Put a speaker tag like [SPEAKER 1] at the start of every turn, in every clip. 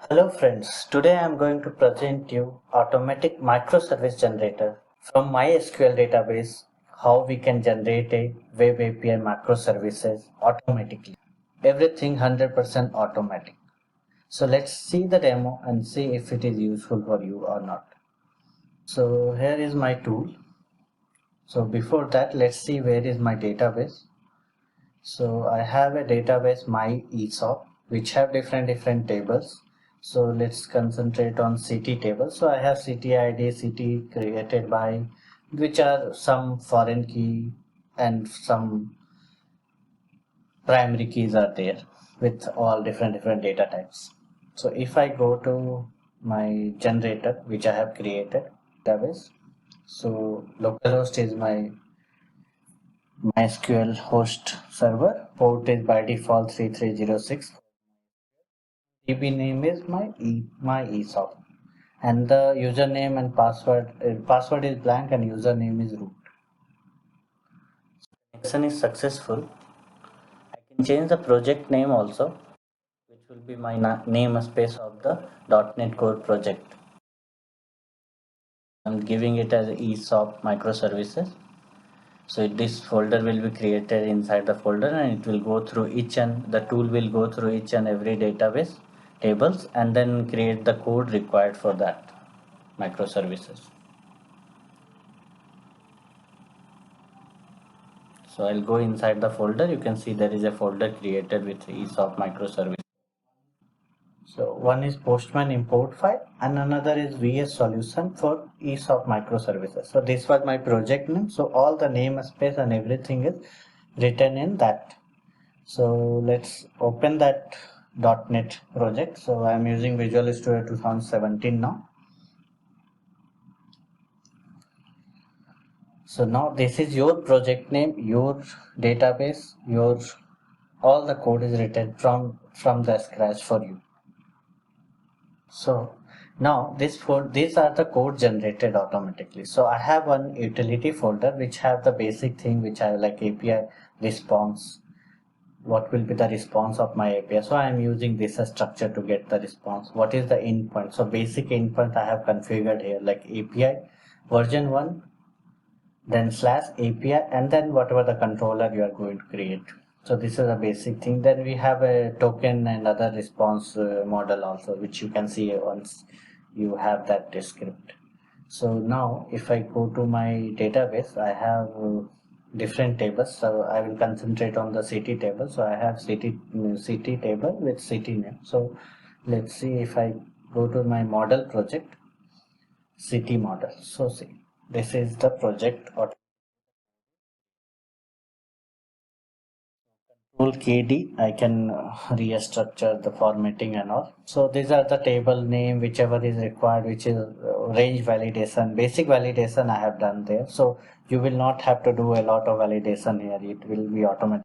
[SPEAKER 1] Hello friends, today I am going to present you automatic microservice generator from MySQL database, how we can generate a web API microservices automatically. Everything 100% automatic. So let's see the demo and see if it is useful for you or not. So here is my tool. So before that, let's see where is my database. So I have a database my ESOP which have different tables. So let's concentrate on CT table. So I have CT ID, CT created by, which are some foreign key and some primary keys are there with all different data types. So if I go to my generator which I have created database, so localhost is my MySQL host server. Port is by default 3306. DB name is my ESOP. And the username and password is blank and username is root. Connection is successful. I can change the project name also, which will be my namespace of the .NET Core project. I'm giving it as ESOP microservices. So this folder will be created inside the folder and it will go through the tool will go through each and every database tables and then create the code required for that microservices. So I'll go inside the folder. You can see there is a folder created with ESOP microservice. So one is Postman import file and another is VS solution for ESOP microservices. So this was my project name. So all the namespace and everything is written in that. So let's open that .NET project. So I'm using Visual Studio 2017 now. So now this is your project name, your database, your all the code is written from the scratch for you. So now these are the code generated automatically. So I have one utility folder which have the basic thing which I like API response. What will be the response of my API? So I am using this as structure to get the response. What is the endpoint? So basic endpoint I have configured here like API version 1, then slash API, and then whatever the controller you are going to create. So this is a basic thing. Then we have a token and other response model also, which you can see once you have that script. So now if I go to my database, I have different tables. So I will concentrate on the city table. So I have city table with city name. So let's see if I go to my model project, city model. So see, this is the project or Control KD, I can restructure the formatting and all. So these are the table name, whichever is required, which is range validation, basic validation I have done there. So you will not have to do a lot of validation here. It will be automatic.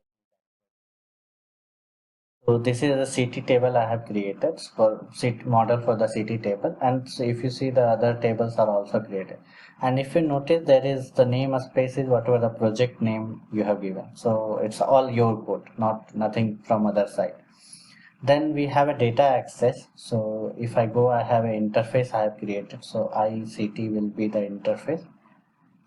[SPEAKER 1] So this is the city table I have created for city model for the city table. And so if you see the other tables are also created. And if you notice there is the name space is whatever the project name you have given. So it's all your code, nothing from other side. Then we have a data access. So if I go, I have an interface I have created. So ICT will be the interface.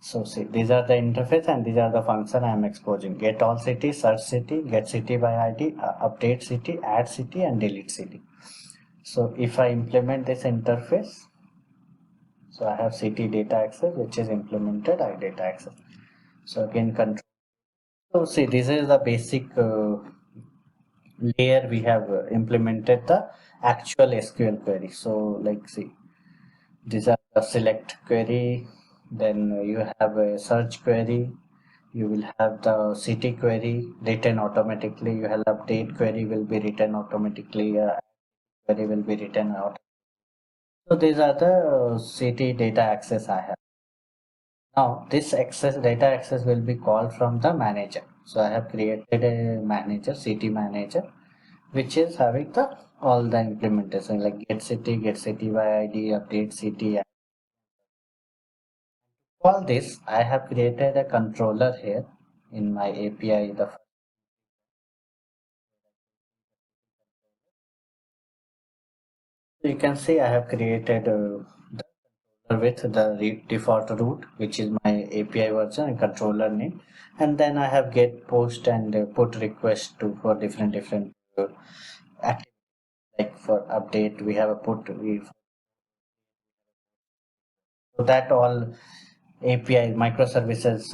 [SPEAKER 1] So see, these are the interface and these are the function I am exposing. Get all city, search city, get city by ID, update city, add city and delete city. So if I implement this interface, so I have city data access which is implemented I data access. So again control. So see, this is the basic layer we have implemented the actual SQL query. So like see, these are the select query, then you have a search query, you will have the city query written automatically, you have update query will be written automatically, query will be written out. So these are the city data access I have. Now this data access will be called from the manager. So I have created a manager, city manager, which is having the all the implementation like get city by ID, update city. For this, I have created a controller here in my API. You can see I have created with the default root, which is my API version and controller name, and then I have get, post, and put request to for different activities. Like for update, we have a put we so that all API microservices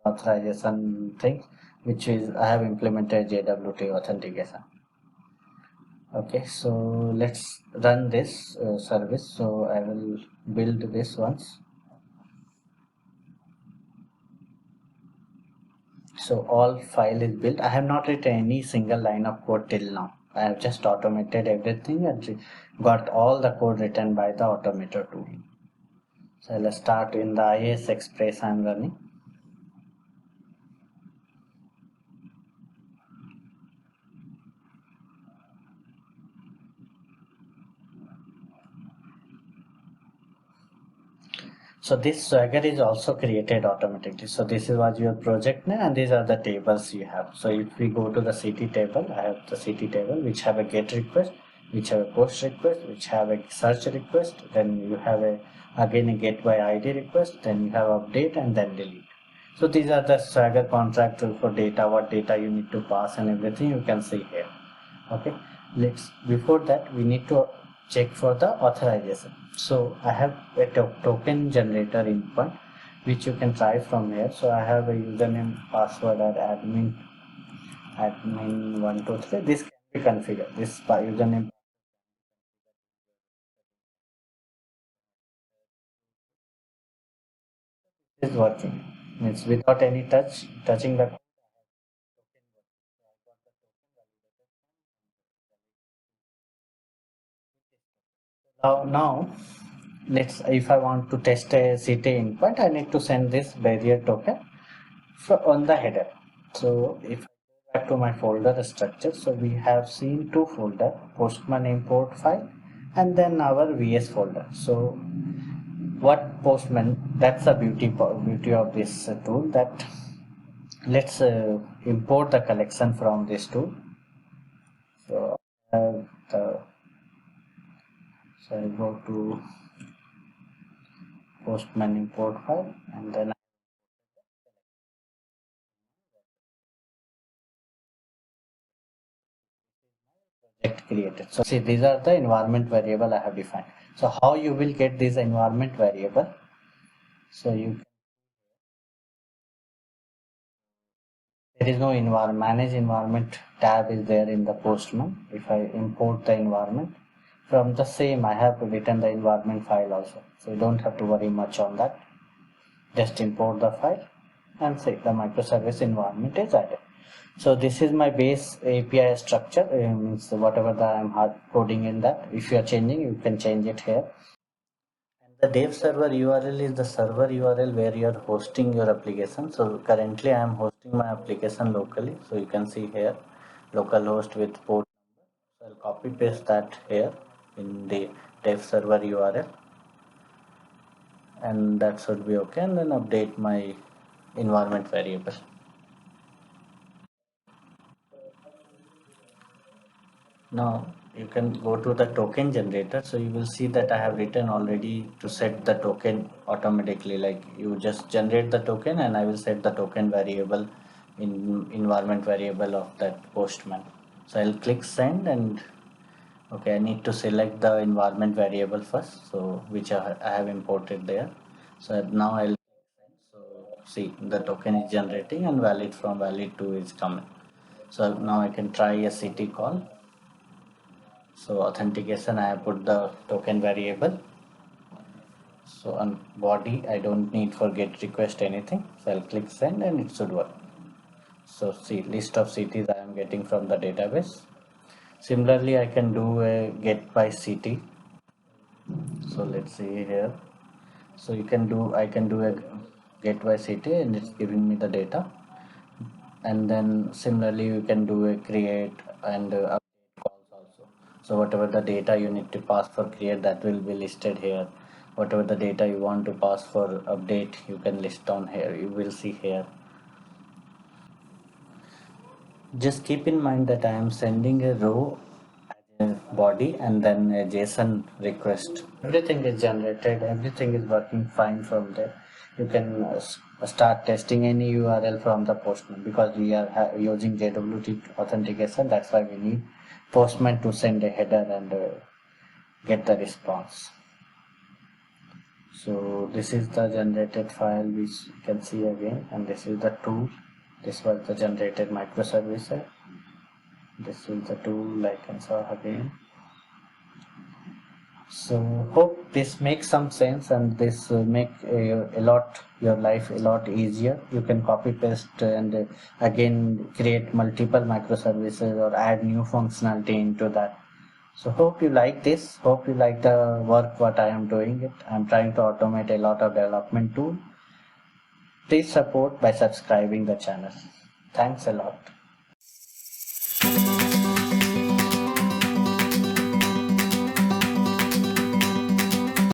[SPEAKER 1] authorization thing, which is I have implemented JWT authentication. Okay, so let's run this service. So I will build this once. So all file is built. I have not written any single line of code till now. I have just automated everything and got all the code written by the automator tool. So let's start in the IIS Express I'm running. So this Swagger is also created automatically. So this is what your project name and these are the tables you have. So if we go to the CT table, I have the CT table which have a get request, which have a post request, which have a search request, then you have a again a get by ID request, then you have update and then delete. So these are the Swagger contract for data, what data you need to pass and everything you can see here. Okay, let's before that we need to check for the authorization. So I have a token generator input which you can try from here. So I have a username password at admin 123. This can be configured. This username is working. Means without any touching the now let's if I want to test a CT input, I need to send this barrier token on the header. So if I go back to my folder structure, so we have seen two folder, Postman import file and then our VS folder. So what Postman, that's the beauty of this tool, that let's import the collection from this tool. So the so I go to Postman import file and then project created. So see, these are the environment variable I have defined. So how you will get this environment variable? So you there is no environment manage environment tab is there in the Postman. If I import the environment from the same, I have to return the environment file also. So you don't have to worry much on that. Just import the file and say the microservice environment is added. So this is my base API structure. Means whatever that I'm hard coding in that. If you are changing, you can change it here. And the dev server URL is the server URL where you are hosting your application. So currently I am hosting my application locally. So you can see here localhost with port. So I'll copy paste that here in the dev server URL and that should be okay. And then update my environment variable. Now you can go to the token generator. So you will see that I have written already to set the token automatically. Like you just generate the token and I will set the token variable in environment variable of that Postman. So I'll click send and okay, I need to select the environment variable first. So which I have imported there. So now I'll so see the token is generating and valid from valid to is coming. So now I can try a CT call. So authentication, I have put the token variable. So on body, I don't need for get request anything. So I'll click send and it should work. So see list of cities I am getting from the database. Similarly, I can do a get by city. So let's see here. So you can do, I can do a get by city and it's giving me the data. And then similarly, you can do a create and update calls also. So whatever the data you need to pass for create, that will be listed here. Whatever the data you want to pass for update, you can list on here, you will see here. Just keep in mind that I am sending a row as a body and then a JSON request. Everything is generated, everything is working fine from there. You can start testing any URL from the Postman, because we are using JWT authentication. That's why we need Postman to send a header and get the response. So this is the generated file which you can see again, and this is the tool. This was the generated microservice. This is the tool I can saw again. So hope this makes some sense, and this make a lot your life a lot easier. You can copy paste and again create multiple microservices or add new functionality into that. So hope you like this. Hope you like the work what I am doing it. I'm trying to automate a lot of development tool. Please support by subscribing the channel. Thanks a lot.